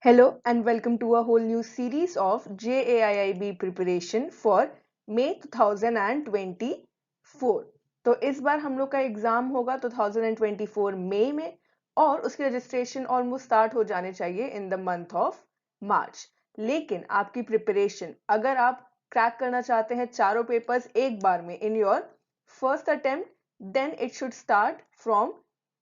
Hello and welcome to a whole new series of JAIIB preparation for May 2024। तो इस बार हम लोग का एग्जाम होगा 2024 मई में और उसकी रजिस्ट्रेशन ऑलमोस्ट स्टार्ट हो जाने चाहिए in the month of March. लेकिन आपकी प्रिपरेशन अगर आप क्रैक करना चाहते हैं चारों पेपर्स एक बार में in your first attempt then it should start from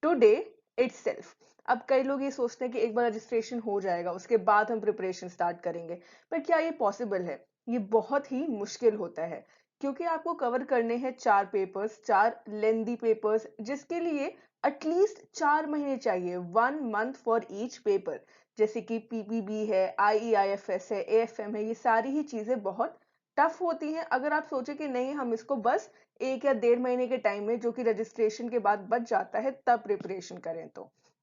today itself. अब कई लोग ये सोचते हैं कि एक बार रजिस्ट्रेशन हो जाएगा उसके बाद हम प्रिपरेशन स्टार्ट करेंगे, पर क्या ये पॉसिबल है? ये बहुत ही मुश्किल होता है क्योंकि आपको कवर करने हैं चार पेपर्स, चार लेंदी पेपर्स, जिसके लिए एटलीस्ट 4 महीने चाहिए, 1 मंथ फॉर ईच पेपर। जैसे कि पीपीबी है, आईईआईएफएस है, एएफएम है, ये सारी ही चीजें बहुत टफ होती हैं। अगर आप सोचे कि नहीं हम इसको बस 1 या 1.5 महीने के टाइम में, जो कि रजिस्ट्रेशन के बाद बच जाता है, तब प्रिपरेशन करें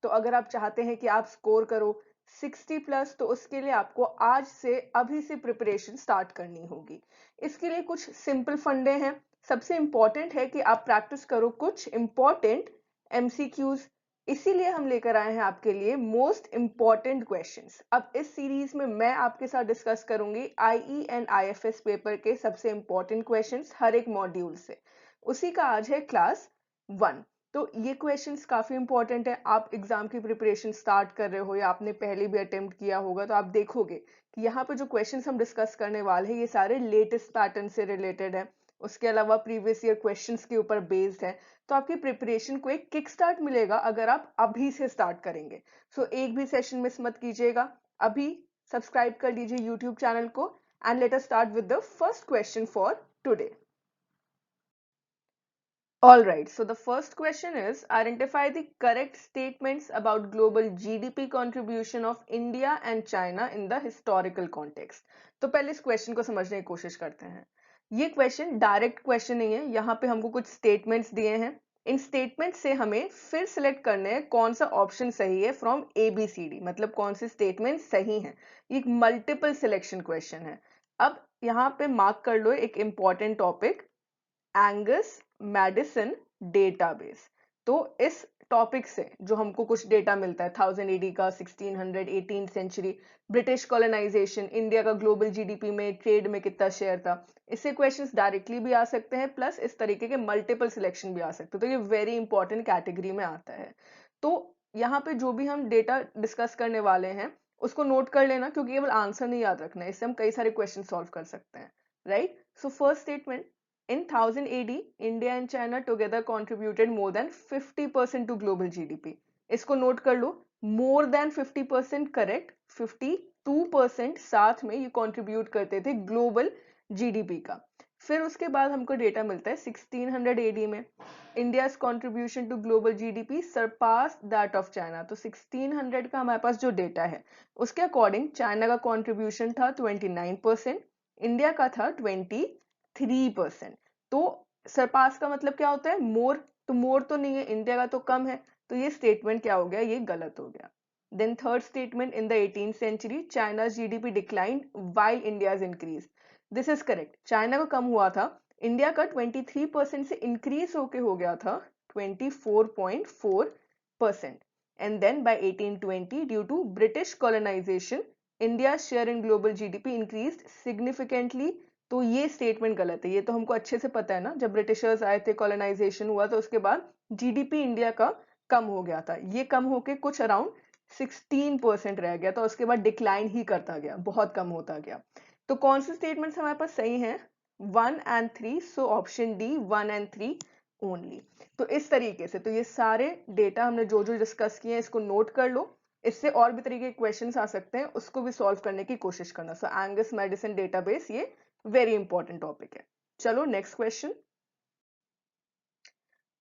तो अगर आप चाहते हैं कि आप स्कोर करो 60 प्लस, तो उसके लिए आपको आज से अभी से प्रिपरेशन स्टार्ट करनी होगी। इसके लिए कुछ सिंपल फंडे हैं। सबसे इंपॉर्टेंट है कि आप प्रैक्टिस करो कुछ इंपॉर्टेंट एमसीक्यूज। इसीलिए हम लेकर आए हैं आपके लिए मोस्ट इंपॉर्टेंट क्वेश्चंस। अब इस सीरीज में मैं आपके साथ डिस्कस करूंगी आईई एंड आईएफएस पेपर के सबसे इंपॉर्टेंट क्वेश्चंस हर एक मॉड्यूल से। उसी का आज है क्लास 1। तो ये क्वेश्चंस काफी इंपॉर्टेंट है। आप एग्जाम की प्रिपरेशन स्टार्ट कर रहे हो या आपने पहले भी अटेम्प्ट किया होगा, तो आप देखोगे कि यहाँ पे जो क्वेश्चंस हम डिस्कस करने वाले हैं ये सारे लेटेस्ट पैटर्न से रिलेटेड है। उसके अलावा प्रीवियस ईयर क्वेश्चंस के ऊपर बेस्ड है। तो आपकी प्रिपरेशन को एक किक स्टार्ट मिलेगा अगर आप अभी से स्टार्ट करेंगे। सो एक भी सेशन मिस मत कीजिएगा। अभी सब्सक्राइब कर लीजिए यूट्यूब चैनल को and let us start with the first question for today. All right, so the first question is identify the correct statements about global GDP contribution of India and China in the historical context। तो पहले इस question को समझने की कोशिश करते हैं। ये क्वेश्चन डायरेक्ट क्वेश्चन नहीं है, यहाँ पे हमको कुछ स्टेटमेंट्स दिए हैं। इन स्टेटमेंट से हमें फिर सिलेक्ट करने हैं कौन सा ऑप्शन सही है फ्रॉम ABCD, मतलब कौन से स्टेटमेंट सही हैं। ये एक मल्टीपल सिलेक्शन क्वेश्चन है। अब यहाँ पे मार्क कर लो एक important topic, Angus Maddison database. तो इस टॉपिक से जो हमको कुछ डेटा मिलता है 1000 एडी का, 1600, 18th century, British colonisation, India का ग्लोबल जीडीपी में ट्रेड में कितना शेयर था, इससे क्वेश्चंस डायरेक्टली भी आ सकते हैं, प्लस इस तरीके के मल्टीपल सिलेक्शन भी आ सकते हैं। तो ये वेरी इंपॉर्टेंट कैटेगरी में आता है। तो यहाँ पे जो भी हम डेटा डिस्कस करने वाले हैं उसको नोट कर लेना, क्योंकि केवल आंसर नहीं याद रखना है, इससे हम कई सारे क्वेश्चन सॉल्व कर सकते हैं। Right, so first statement, in 1000 AD, India and China together contributed more than 50% to global GDP। इसको नोट कर लो, more than 50% करेक्ट, 52% साथ में ये कंट्रीब्यूट करते थे ग्लोबल जीडीपी का। फिर उसके बाद हमको डेटा मिलता है 1600 AD में India's contribution to global GDP surpass that of China. तो 1600 का हमारे पास जो डेटा है उसके अकॉर्डिंग चाइना का कंट्रीब्यूशन था 29%, इंडिया का था 23%। तो सरपास का मतलब क्या होता है? मोर। तो मोर तो नहीं है, इंडिया का तो कम है, तो ये स्टेटमेंट क्या हो गया? ये गलत हो गया। Then third statement, in the 18th century China GDP decline while India's increase. This is correct, China का कम हुआ था, इंडिया का 23% से इंक्रीज होके हो गया था 24.4%। And then by 1820 due to British colonisation India share in global GDP increase significantly. तो ये स्टेटमेंट गलत है। ये तो हमको अच्छे से पता है ना, जब ब्रिटिशर्स आए थे, कॉलोनाइजेशन हुआ, तो उसके बाद जीडीपी इंडिया का कम हो गया था। ये कम होके कुछ अराउंड 16% रह गया था, उसके बाद डिक्लाइन ही करता गया, बहुत कम होता गया। तो कौन से स्टेटमेंट्स हमारे पास सही हैं? 1 and 3, so option D 1 and 3 only. तो इस तरीके से तो ये सारे डेटा हमने जो जो डिस्कस किए हैं इसको नोट कर लो। इससे और भी तरीके के क्वेश्चंस आ सकते हैं, उसको भी सॉल्व करने की कोशिश करना। सो एंगस मेडिसिन डेटाबेस ये वेरी इंपॉर्टेंट टॉपिक है। चलो next question.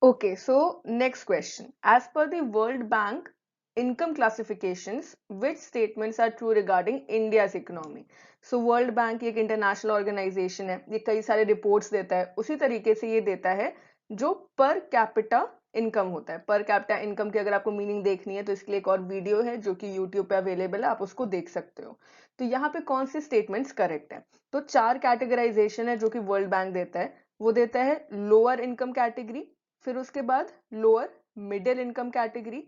Okay, so next question. As per the World Bank income classifications, which statements are true regarding India's economy? So World Bank एक इंटरनेशनल ऑर्गेनाइजेशन है, ये कई सारे reports देता है, उसी तरीके से ये देता है जो पर कैपिटा इनकम होता है। पर कैपिटा इनकम की अगर आपको मीनिंग देखनी है तो इसके लिए एक और वीडियो है जो कि यूट्यूब पे अवेलेबल है, आप उसको देख सकते हो। तो यहाँ पे कौन से स्टेटमेंट्स करेक्ट है? तो 4 कैटेगराइजेशन है जो कि वर्ल्ड बैंक देता है। वो देता है लोअर इनकम कैटेगरी, फिर उसके बाद लोअर मिडिल इनकम कैटेगरी,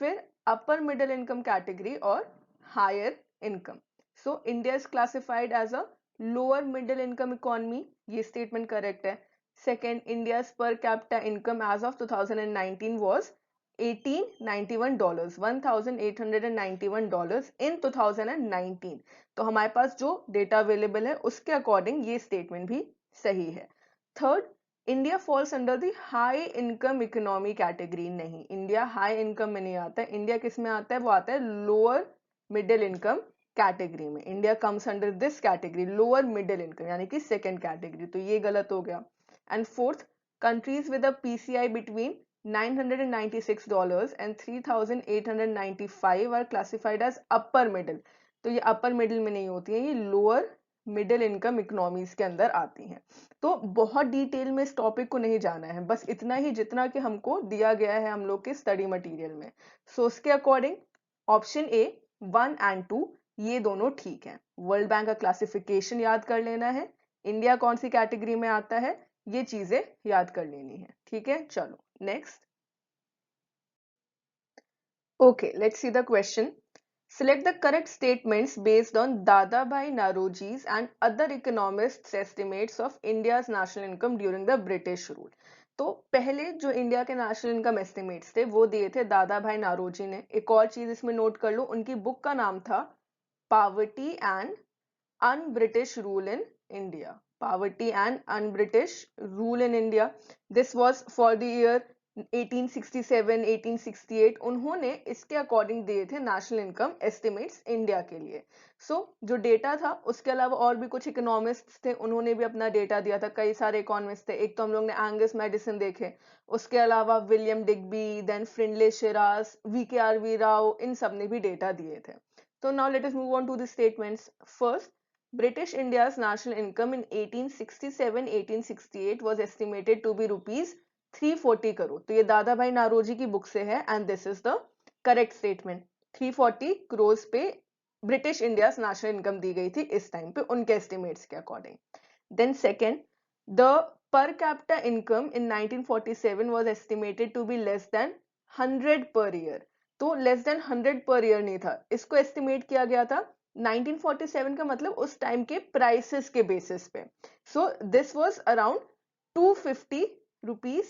फिर अपर मिडिल इनकम कैटेगरी और higher income. So India is classified as a lower middle income economy. ये statement correct है. Second, India's per capita income as of 2019 was $1891, $1891 in 2019. तो हमारे पास जो data available है उसके according ये स्टेटमेंट भी सही है. Third, India falls under the high income economy category. नहीं, इंडिया हाई इनकम में नहीं आता है. इंडिया किस में आता है? वो आता है लोअर मिडिल इनकम कैटेगरी में. India comes under this category, lower middle income, यानी कि सेकेंड कैटेगरी. तो ये गलत हो गया. And fourth, countries with a PCI between $996 and $3,895 are classified as upper middle. तो ये अपर मिडिल में नहीं होती है, ये लोअर मिडिल इनकम इकोनॉमीज के अंदर आती हैं. तो बहुत डिटेल में इस टॉपिक को नहीं जाना है, बस इतना ही जितना कि हमको दिया गया है हम लोग के स्टडी मटेरियल में. सो उसके अकॉर्डिंग ऑप्शन ए 1 एंड 2 ये दोनों ठीक है. वर्ल्ड बैंक का क्लासिफिकेशन याद कर लेना है, इंडिया कौन सी कैटेगरी में आता है ये चीजें याद कर लेनी है. ठीक है, चलो next. Okay, let's see the question. Select the correct statements based on Dadabhai Naoroji's and other economists' estimates of India's national income during the British rule. तो पहले जो इंडिया के नेशनल इनकम एस्टिमेट्स थे वो दिए थे दादा भाई नारोजी ने. एक और चीज इसमें नोट कर लो, उनकी बुक का नाम था poverty and un British rule in India. Poverty and un British rule in India. This was for the year 1867 1868. उन्होंने इसके अकॉर्डिंग दिए थे नेशनल इनकम एस्टिमेट्स इंडिया के लिए. सो जो डेटा था उसके अलावा और भी कुछ इकोनॉमिस्ट्स थे, उन्होंने भी अपना डेटा दिया था. कई सारे इकोनॉमिस्ट थे. एक तो हम लोग ने एंगस मेडिसन देखे, उसके अलावा William Digby, then Findlay Shirras, VKRV Rao, इन सब ने भी डेटा दिए थे. So now let us move on to the statements. First, British India's national income in 1867-1868 was estimated to be rupees 340 crore. तो ये दादा भाई नारोजी की बुक से है and this is the correct statement. 340 crore पे ब्रिटिश इंडियाज नेशनल इनकम दी गई थी इस टाइम पे उनके एस्टिमेट्स के according. Then second, the per capita income in 1947 was estimated to be less than 100 per year. तो लेस देन 100 पर ईयर नहीं था, इसको एस्टिमेट किया गया था 1947 का मतलब उस टाइम के प्राइसेस के बेसिस पे. So this was around 250 rupees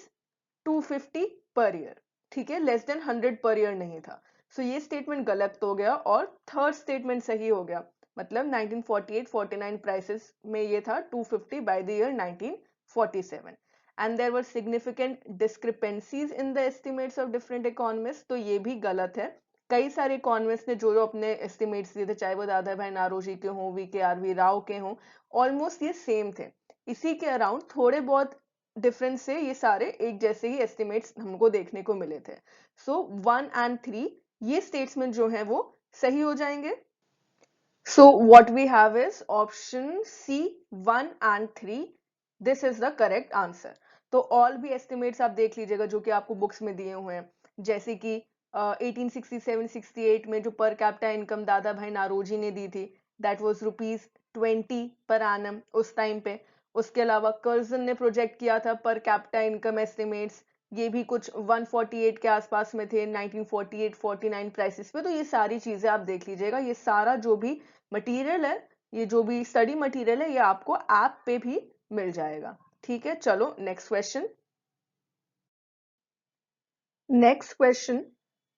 250 per year. ठीक है, लेस देन 100 पर ईयर नहीं था. सो ये स्टेटमेंट गलत हो गया और थर्ड स्टेटमेंट सही हो गया. मतलब 1948-49 प्राइसेस में ये था 250 by the year 1947. And there were significant discrepancies in the estimates of different economists. तो ये भी गलत है. कई सारे इकोनॉमिस्ट ने जो अपने एस्टिमेट्स दिए थे, चाहे वो दादा भाई नारोजी के हों, VKRV राव के हों, ऑलमोस्ट ये सेम थे. इसी के अराउंड थोड़े बहुत डिफरेंस से ये सारे एक जैसे ही एस्टिमेट्स हमको देखने को मिले थे. सो 1 एंड 3 ये स्टेटमेंट जो है वो सही हो जाएंगे. So what we have is option C 1 and 3. This is the correct answer. तो ऑल भी एस्टिमेट्स आप देख लीजिएगा जो कि आपको बुक्स में दिए हुए हैं, जैसे कि 1867-68 में जो पर कैपिटा इनकम दादा भाई नारोजी ने दी थी दैट वाज ₹20 पर एनम उस टाइम पे. उसके अलावा कर्जन ने प्रोजेक्ट किया था पर कैपिटा इनकम एस्टिमेट्स, ये भी कुछ 148 के आसपास में थे 1948-49 प्राइसेस पे. तो ये सारी चीजें आप देख लीजिएगा. ये सारा जो भी मटेरियल है, ये जो भी स्टडी मटेरियल है, ये आपको ऐप पे भी मिल जाएगा. ठीक है, चलो next question. Next question,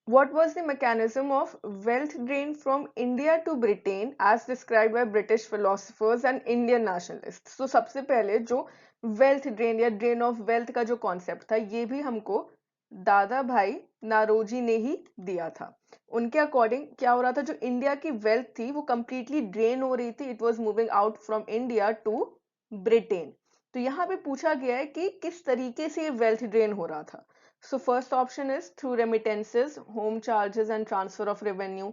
what was the mechanism of wealth drain from India to Britain as described by British philosophers and Indian nationalists? So सबसे पहले जो wealth drain या drain of wealth का जो concept था, ये भी हमको दादा भाई नारोजी ने ही दिया था. उनके अकॉर्डिंग क्या हो रहा था, जो इंडिया की वेल्थ थी वो कंप्लीटली ड्रेन हो रही थी. It was moving out from India to Britain. तो यहाँ पे पूछा गया है कि किस तरीके से ये वेल्थ ड्रेन हो रहा था. So first option is through remittances, home charges and transfer of revenue.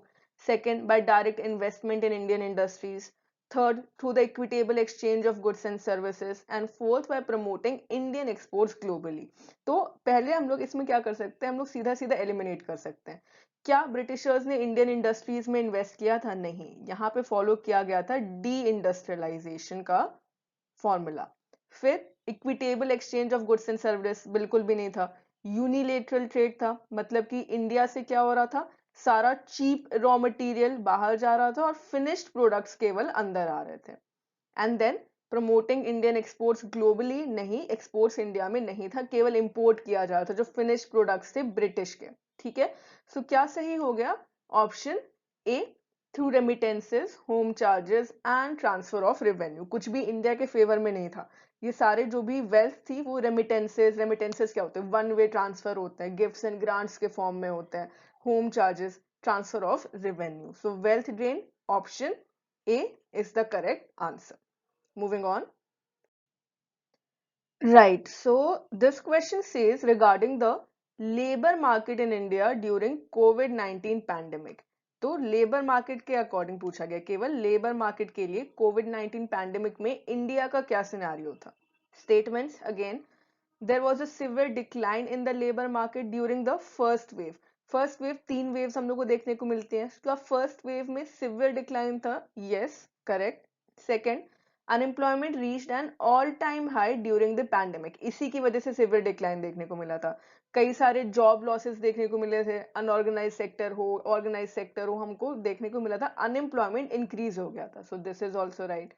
Second, by direct investment in Indian industries. Third, through the equitable exchange of goods and services. And fourth, by promoting Indian exports globally. तो पहले हम लोग इसमें क्या कर सकते हैं, हम लोग सीधा सीधा एलिमिनेट कर सकते हैं. क्या ब्रिटिशर्स ने इंडियन इंडस्ट्रीज में इन्वेस्ट किया था? नहीं. यहाँ पे फॉलो किया गया था डी इंडस्ट्रियलाइजेशन का फॉर्मूला. फिर equitable exchange of goods and service बिल्कुल भी नहीं था. यूनिलेटरल ट्रेड था, मतलब कि इंडिया से क्या हो रहा था, सारा चीप रॉ मटेरियल बाहर जा रहा था और फिनिश्ड प्रोडक्ट्स केवल अंदर आ रहे थे। And then promoting Indian exports globally, नहीं, एक्सपोर्ट्स इंडिया में नहीं था, केवल इंपोर्ट किया जा रहा था जो फिनिश्ड प्रोडक्ट्स थे ब्रिटिश के। ठीक है, सो क्या सही हो गया? Option A, through remittances, home charges and transfer of revenue. कुछ भी इंडिया के फेवर में नहीं था, ये सारे जो भी वेल्थ थी वो रेमिटेंसेस, रेमिटेंसेस क्या होते हैं? वन वे ट्रांसफर होते हैं, गिफ्ट्स एंड ग्रांट्स के फॉर्म में होते हैं। Home charges, transfer of revenue. So wealth drain, option A is the correct answer. Moving on. Right. So this question says regarding the labor market in India during COVID-19 pandemic. तो labour market के according पूछा गया, केवल labour market के लिए कोविड-19 pandemic में India का क्या सिनेरियो था? Statements again, there was a severe decline in the labor market during the first wave. First wave, 3 waves हम लोग को देखने को मिलती हैं, उसका फर्स्ट वेव में सिवियर डिक्लाइन था, yes correct. Second, unemployment reached N all time high during the pandemic, इसी की वजह से सिवियर डिक्लाइन देखने को मिला था। कई सारे जॉब लॉसेस देखने को मिले थे, अनऑर्गेनाइज सेक्टर हो, ऑर्गेनाइज सेक्टर हो, हमको देखने को मिला था अनएम्प्लॉयमेंट इंक्रीज हो गया था। So this is also right.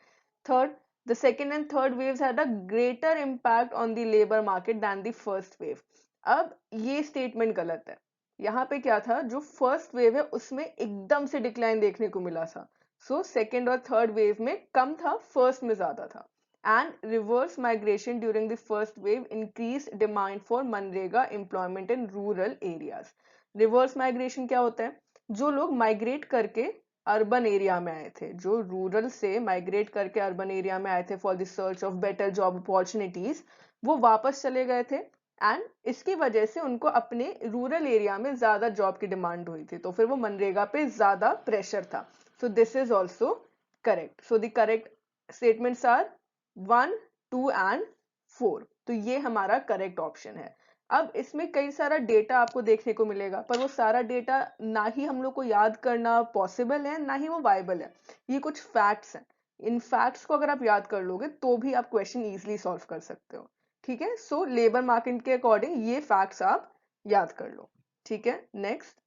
Third, the second and third waves had a greater impact on the labor market than the first wave. अब ये स्टेटमेंट गलत है। यहाँ पे क्या था, जो फर्स्ट वेव है उसमें एकदम से डिक्लाइन देखने को मिला था। सो सेकेंड और थर्ड वेव में कम था, फर्स्ट में ज्यादा था। And reverse migration during the first wave increase demand for MNREGA employment in rural areas. Reverse migration क्या होता है? जो लोग माइग्रेट करके अर्बन एरिया में आए थे, जो रूरल से माइग्रेट करके अर्बन एरिया में आए थे for the search of better job opportunities, वो वापस चले गए थे एंड इसकी वजह से उनको अपने रूरल एरिया में ज्यादा जॉब की डिमांड हुई थी, तो फिर वो मनरेगा पे ज्यादा प्रेशर था। So this is also correct. So the correct statements are 1, 2 and 4। तो ये हमारा करेक्ट ऑप्शन है। अब इसमें कई सारा डेटा आपको देखने को मिलेगा, पर वो सारा डेटा ना ही हम लोग को याद करना पॉसिबल है, ना ही वो वाइबल है। ये कुछ फैक्ट्स हैं, इन फैक्ट्स को अगर आप याद कर लोगे तो भी आप क्वेश्चन इजीली सॉल्व कर सकते हो। ठीक है, सो लेबर मार्केट के अकॉर्डिंग ये फैक्ट्स आप याद कर लो। ठीक है, next.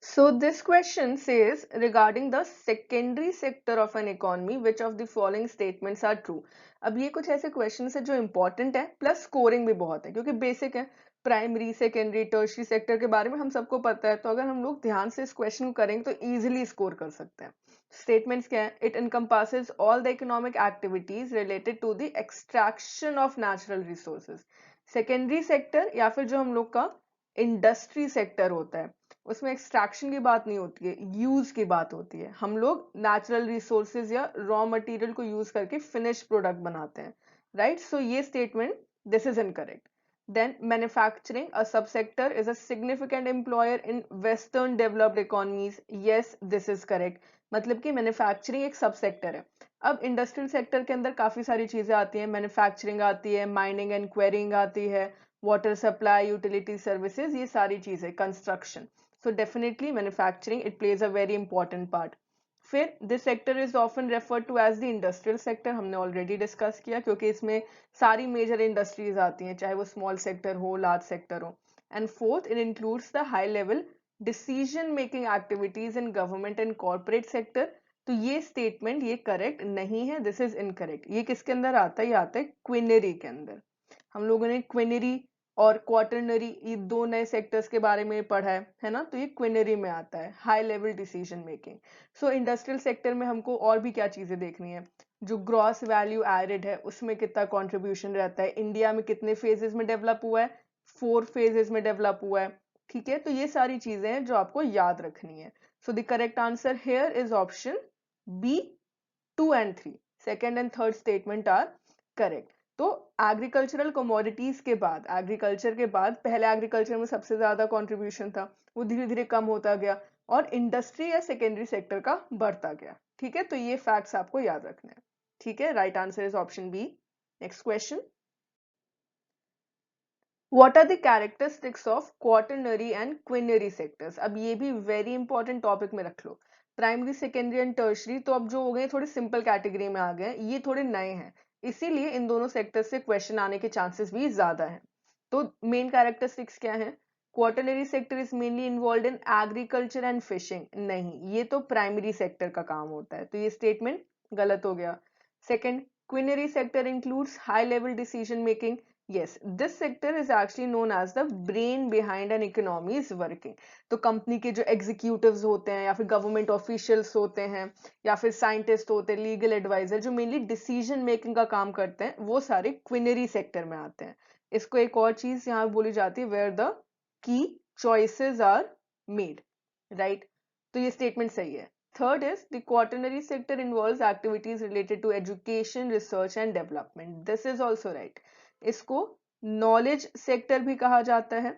So this question says regarding the secondary sector of an economy, which of the following statements are true? अब ये कुछ ऐसे क्वेश्चंस है जो इंपॉर्टेंट है, प्लस स्कोरिंग भी बहुत है, क्योंकि बेसिक है। प्राइमरी, सेकेंडरी, टर्शरी सेक्टर के बारे में हम सबको पता है, तो अगर हम लोग ध्यान से इस क्वेश्चन को करेंगे तो इजीली स्कोर कर सकते हैं। स्टेटमेंट्स क्या है? It encompasses all the economic activities related to the extraction of natural resources. Secondary sector या फिर जो हम लोग का इंडस्ट्री सेक्टर होता है, उसमें एक्सट्रैक्शन की बात नहीं होती है, यूज की बात होती है। हम लोग नेचुरल रिसोर्सेज या रॉ मटेरियल को यूज करके फिनिश प्रोडक्ट बनाते हैं, राइट। सो ये statement, this is incorrect. Then manufacturing a subsector is a significant employer in western developed economies, yes this is correct. मतलब कि मैन्युफैक्चरिंग एक सब सेक्टर है। अब इंडस्ट्रियल सेक्टर के अंदर काफी सारी चीजें आती हैं, मैन्युफैक्चरिंग आती है, माइनिंग एंड क्वेरिंग आती है, वाटर सप्लाई, यूटिलिटी सर्विसेज, ये सारी चीजें, construction. So definitely manufacturing, it plays a very important part. फिर this sector is often referred to as the industrial sector, हमने already discuss किया, क्योंकि इसमें सारी major industries आती हैं, चाहे वो small sector हो, large sector हो. And fourth, it includes the high level decision making activities in government and corporate sector. तो ये statement ये correct नहीं है, this is incorrect. ये किसके अंदर आता है? ये आता है क्विनरी के अंदर। हम लोगों ने क्विनरी और क्वार्टरनरी, ये दो नए सेक्टर्स के बारे में पढ़ा है ना, तो ये क्विनरी में आता है, हाई लेवल डिसीजन मेकिंग। सो इंडस्ट्रियल सेक्टर में हमको और भी क्या चीजें देखनी है? जो ग्रॉस वैल्यू एडेड है उसमें कितना कंट्रीब्यूशन रहता है, इंडिया में कितने फेजेस में डेवलप हुआ है, 4 फेजेस में डेवलप हुआ है। ठीक है, तो ये सारी चीजें हैं जो आपको याद रखनी है। So the correct answer here is option B, 2 and 3, second and third statement are correct. तो एग्रीकल्चरल कमोडिटीज के बाद, एग्रीकल्चर के बाद पहले एग्रीकल्चर में सबसे ज्यादा कंट्रीब्यूशन था, वो धीरे धीरे कम होता गया और इंडस्ट्री या सेकेंडरी सेक्टर का बढ़ता गया। ठीक है, तो ये फैक्ट्स आपको याद रखने हैं। ठीक है, right answer is option B. Next question, What are the characteristics of quaternary and quinary sectors? अब ये भी वेरी इंपॉर्टेंट टॉपिक में रख लो। प्राइमरी, सेकेंडरी एंड टर्शरी तो अब जो हो गए थोड़े सिंपल कैटेगरी में आ गए, ये थोड़े नए हैं, इसीलिए इन दोनों सेक्टर से क्वेश्चन आने के चांसेस भी ज्यादा हैं। तो मेन कैरेक्टरिस्टिक्स क्या है? Quaternary sector is mainly involve in agriculture and fishing, नहीं, ये तो प्राइमरी सेक्टर का काम होता है, तो ये स्टेटमेंट गलत हो गया। Second, quinary sector includes high level decision making, yes, this sector is actually known as the brain behind an economy is working। तो कंपनी के जो एग्जीक्यूटिव्स होते हैं या फिर गवर्नमेंट ऑफिशियल्स होते हैं या फिर साइंटिस्ट होते हैं, लीगल एडवाइजर, जो मेनली डिसीजन मेकिंग का काम करते हैं, वो सारे क्विनरी सेक्टर में आते हैं। इसको एक और चीज यहाँ बोली जाती है, where the key choices are made, right. तो ये स्टेटमेंट सही है। Third is the quaternary sector involves activities related to education, research and development, this is also right. इसको नॉलेज सेक्टर भी कहा जाता है।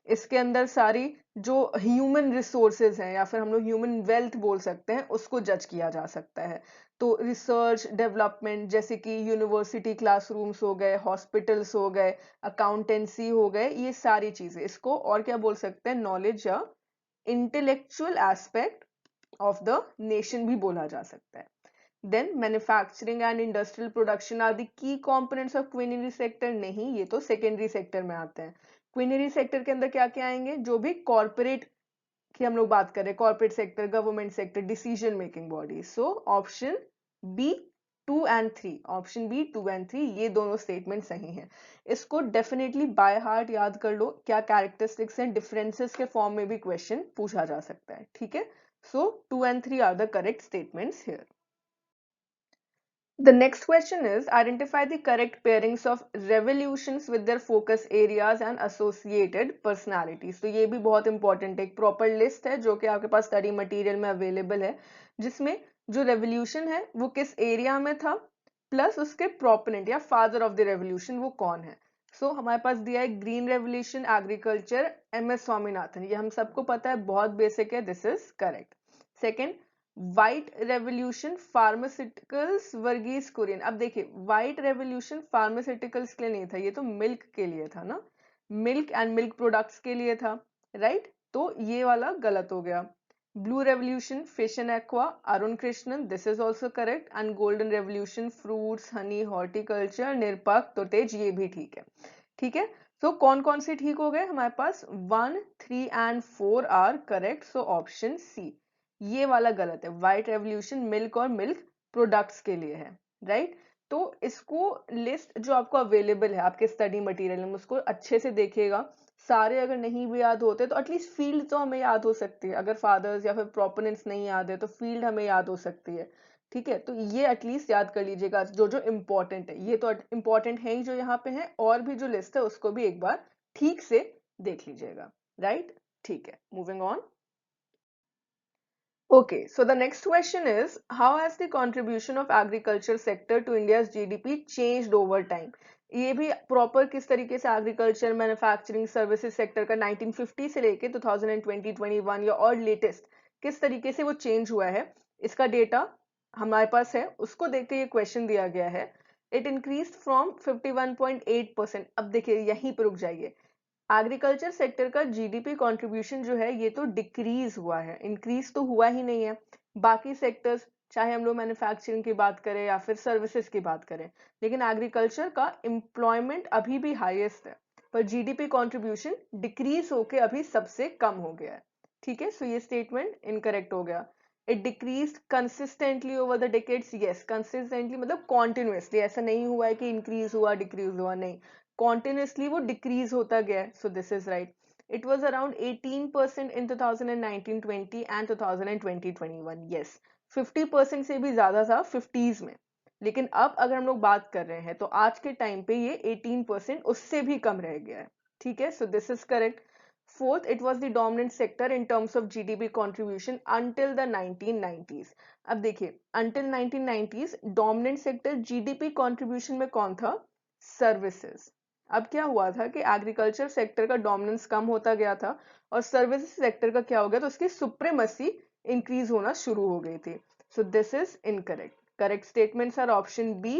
इसके अंदर सारी जो ह्यूमन रिसोर्सेज हैं या फिर हम लोग ह्यूमन वेल्थ बोल सकते हैं, उसको जज किया जा सकता है। तो रिसर्च डेवलपमेंट जैसे कि यूनिवर्सिटी क्लासरूम्स हो गए, हॉस्पिटल्स हो गए, अकाउंटेंसी हो गए, ये सारी चीजें, इसको और क्या बोल सकते हैं, नॉलेज या intellectual aspect of the nation भी बोला जा सकता है। Then manufacturing and industrial production are the key components of quinary sector, नहीं, ये तो secondary sector में आते हैं। क्विनरी सेक्टर के अंदर क्या क्या आएंगे, जो भी कॉर्पोरेट की हम लोग बात करें, corporate sector, government sector, decision making body. So option B 2 and 3, option B 2 and 3, ये दोनों स्टेटमेंट सही हैं। इसको डेफिनेटली बाय हार्ट याद कर लो, क्या कैरेक्टरिस्टिक्स हैं, डिफरेंसेस के फॉर्म में भी क्वेश्चन पूछा जा सकता है, ठीक है। So 2 and 3 are the correct statements here. The next question is identify the correct pairings of revolutions with their focus areas and associated personalities। तो ये भी बहुत इंपॉर्टेंट है, एक प्रॉपर लिस्ट है जो कि आपके पास स्टडी मटेरियल में अवेलेबल है, जिसमें जो रेवोल्यूशन है वो किस एरिया में था, प्लस उसके प्रोपोनेंट या फादर ऑफ द रेवोल्यूशन वो कौन है। सो हमारे पास दिया है green revolution, agriculture, MS Swaminathan, ये हम सबको पता है, बहुत बेसिक है, this is correct. Second, white revolution, pharmaceuticals, Verghese Kurien. अब देखिए, व्हाइट रेवोल्यूशन फार्मास्यूटिकल्स के लिए नहीं था, ये तो मिल्क के लिए था ना, मिल्क एंड मिल्क प्रोडक्ट्स के लिए था, राइट, तो ये वाला गलत हो गया। Blue revolution, fish and aqua, Arun Krishnan, this is also correct. And golden revolution, fruits, honey, horticulture, निरपक, तो तेज, ये भी ठीक है, ठीक है। तो कौन कौन से ठीक हो गए, हमारे पास 1, 3 and 4 are correct, so option C. ये वाला गलत है, व्हाइट रेवोल्यूशन मिल्क और मिल्क प्रोडक्ट्स के लिए है, राइट। तो इसको लिस्ट जो आपको अवेलेबल है आपके स्टडी मटेरियल में, उसको अच्छे से देखिएगा। सारे अगर नहीं भी याद होते तो एटलीस्ट फील्ड तो हमें याद हो सकती है, अगर फादर्स या फिर प्रोपोनेंट्स नहीं याद है तो फील्ड हमें याद हो सकती है, ठीक है। तो ये एटलीस्ट याद कर लीजिएगा जो जो इम्पोर्टेंट है, ये तो इम्पोर्टेंट है ही जो यहाँ पे है, और भी जो लिस्ट है उसको भी एक बार ठीक से देख लीजिएगा, राइट, ठीक है। Moving on. Okay, so the next question is, how has the contribution of agriculture sector to India's GDP changed over time? ये भी प्रॉपर किस तरीके से एग्रीकल्चर, मैन्युफैक्चरिंग, सर्विसेज सेक्टर का 1950 से लेके 2020, 21 या और लेटेस्ट किस तरीके से वो चेंज हुआ है, इसका डेटा हमारे पास है, उसको देख के ये क्वेश्चन दिया गया है। It increase from 51.8%। अब देखिए यहीं पर रुक जाइए, एग्रीकल्चर सेक्टर का जीडीपी कंट्रीब्यूशन जो है ये तो डिक्रीज हुआ है, इंक्रीज तो हुआ ही नहीं है। बाकी सेक्टर्स, चाहे हम लोग मैन्युफैक्चरिंग की बात करें या फिर सर्विसेज की बात करें, लेकिन एग्रीकल्चर का एम्प्लॉयमेंट अभी भी हाईएस्ट है, पर जीडीपी कंट्रीब्यूशन डिक्रीज होके अभी सबसे कम हो गया है, ठीक है। सो ये स्टेटमेंट इनकरेक्ट हो गया। It decrease consistently over the decades, yes, consistently मतलब कॉन्टिन्यूसली, ऐसा नहीं हुआ है कि इंक्रीज हुआ डिक्रीज हुआ, नहीं, continuously वो decrease होता गया है, so this is right. It was around 18% in 2019-20 and 2020-21, yes, 50% से भी ज्यादा था 50s में, लेकिन अब अगर हम लोग बात कर रहे हैं तो आज के टाइम पे ये 18% उससे भी कम रह गया है, ठीक है। so this is correct. Fourth, it was the dominant sector in terms of GDP contribution until the 1990s. अब देखिए, until 1990s dominant sector GDP contribution में कौन था, सर्विसेज। अब क्या हुआ था कि एग्रीकल्चर सेक्टर का डोमिनेंस कम होता गया था और सर्विसेज सेक्टर का क्या हो गया, तो उसकी सुप्रीमेसी इंक्रीज होना शुरू हो गई थी। So this is incorrect. Correct statements are option B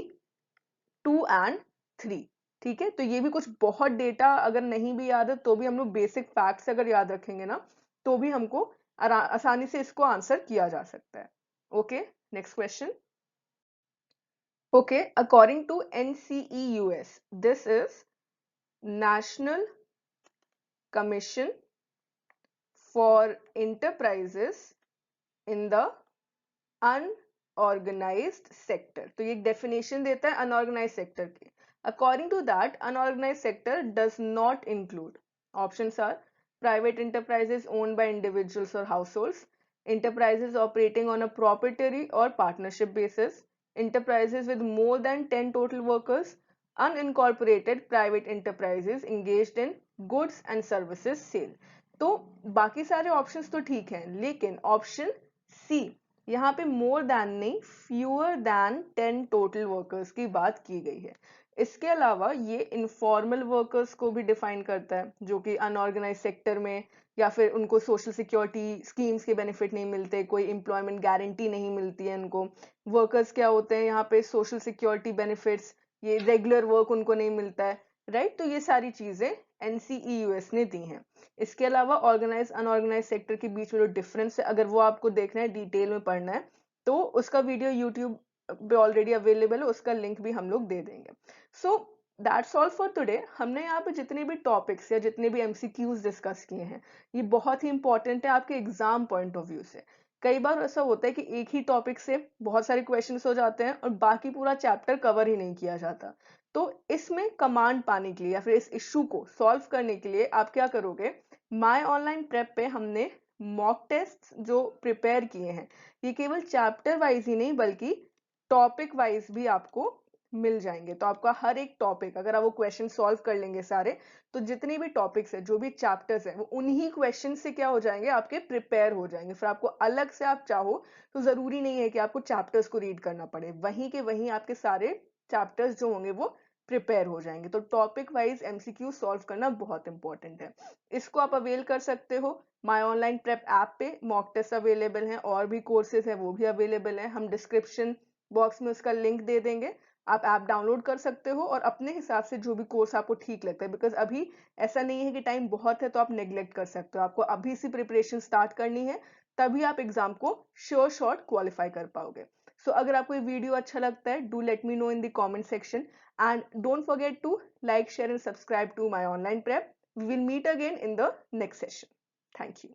2 and 3, ठीक है। तो ये भी कुछ बहुत डेटा अगर नहीं भी याद है तो भी हम लोग बेसिक फैक्ट्स अगर याद रखेंगे ना, तो भी हमको आसानी से इसको आंसर किया जा सकता है। Okay, next question. Okay, according to NCEUS, this is National Commission for enterprises in the unorganized sector. तो ये definition देता है unorganized sector की. According to that, unorganized sector does not include. Options are private enterprises owned by individuals or households, enterprises operating on a proprietary or partnership basis, enterprises with more than 10 total workers, unincorporated private enterprises engaged in goods and services sale. तो बाकी सारे options तो ठीक हैं, लेकिन option C यहाँ पे more than नहीं, फ्यूअर देन 10 टोटल वर्कर्स की बात की गई है. इसके अलावा ये इनफॉर्मल वर्कर्स को भी डिफाइन करता है, जो कि अनऑर्गेनाइज सेक्टर में या फिर उनको सोशल सिक्योरिटी स्कीम्स के बेनिफिट नहीं मिलते, कोई एम्प्लॉयमेंट गारंटी नहीं मिलती है उनको. वर्कर्स क्या होते हैं यहाँ पे, सोशल सिक्योरिटी बेनिफिट्स, ये रेगुलर वर्क उनको नहीं मिलता है, राइट. तो ये सारी चीजें NCEUS ने दी हैं. इसके अलावा ऑर्गेनाइज अनऑर्गेनाइज सेक्टर के बीच में जो डिफरेंस है, अगर वो आपको देखना है, डिटेल में पढ़ना है, तो उसका वीडियो यूट्यूब पे ऑलरेडी अवेलेबल है, उसका लिंक भी हम लोग दे देंगे. So that's all for today. हमने यहाँ पे जितने भी टॉपिक्स या जितने भी MCQs डिस्कस किए हैं, ये बहुत ही इंपॉर्टेंट है आपके एग्जाम पॉइंट ऑफ व्यू से. कई बार ऐसा होता है कि एक ही टॉपिक से बहुत सारे क्वेश्चंस हो जाते हैं और बाकी पूरा चैप्टर कवर ही नहीं किया जाता. तो इसमें कमांड पाने के लिए या फिर इस इशू को सॉल्व करने के लिए आप क्या करोगे, माय ऑनलाइन प्रेप पे हमने मॉक टेस्ट जो प्रिपेयर किए हैं, ये केवल चैप्टर वाइज ही नहीं बल्कि टॉपिक वाइज भी आपको मिल जाएंगे. तो आपका हर एक टॉपिक, अगर आप वो क्वेश्चन सॉल्व कर लेंगे सारे, तो जितने भी टॉपिक्स है, जो भी चैप्टर्स है, वो उन्हीं क्वेश्चन से क्या हो जाएंगे, आपके प्रिपेयर हो जाएंगे. फिर आपको अलग से आप चाहो तो जरूरी नहीं है कि आपको चैप्टर्स को रीड करना पड़े, वहीं के वहीं आपके सारे चैप्टर्स जो होंगे वो प्रिपेयर हो जाएंगे. तो टॉपिक वाइज MCQ सॉल्व करना बहुत इंपॉर्टेंट है. इसको आप अवेल कर सकते हो. माय ऑनलाइन प्रेप ऐप पे मॉक टेस्ट अवेलेबल हैं, और भी कोर्सेज हैं वो भी अवेलेबल हैं. हम डिस्क्रिप्शन बॉक्स में उसका लिंक दे देंगे. आप ऐप डाउनलोड कर सकते हो और अपने हिसाब से जो भी कोर्स आपको ठीक लगता है, बिकॉज अभी ऐसा नहीं है कि टाइम बहुत है तो आप नेग्लेक्ट कर सकते हो. आपको अभी से प्रिपरेशन स्टार्ट करनी है, तभी आप एग्जाम को श्योर शॉर्ट क्वालिफाई कर पाओगे. सो अगर आपको ये वीडियो अच्छा लगता है, do let me know in the comment section, and don't forget to like, share and subscribe to my online prep. We will meet again in the next session. Thank you.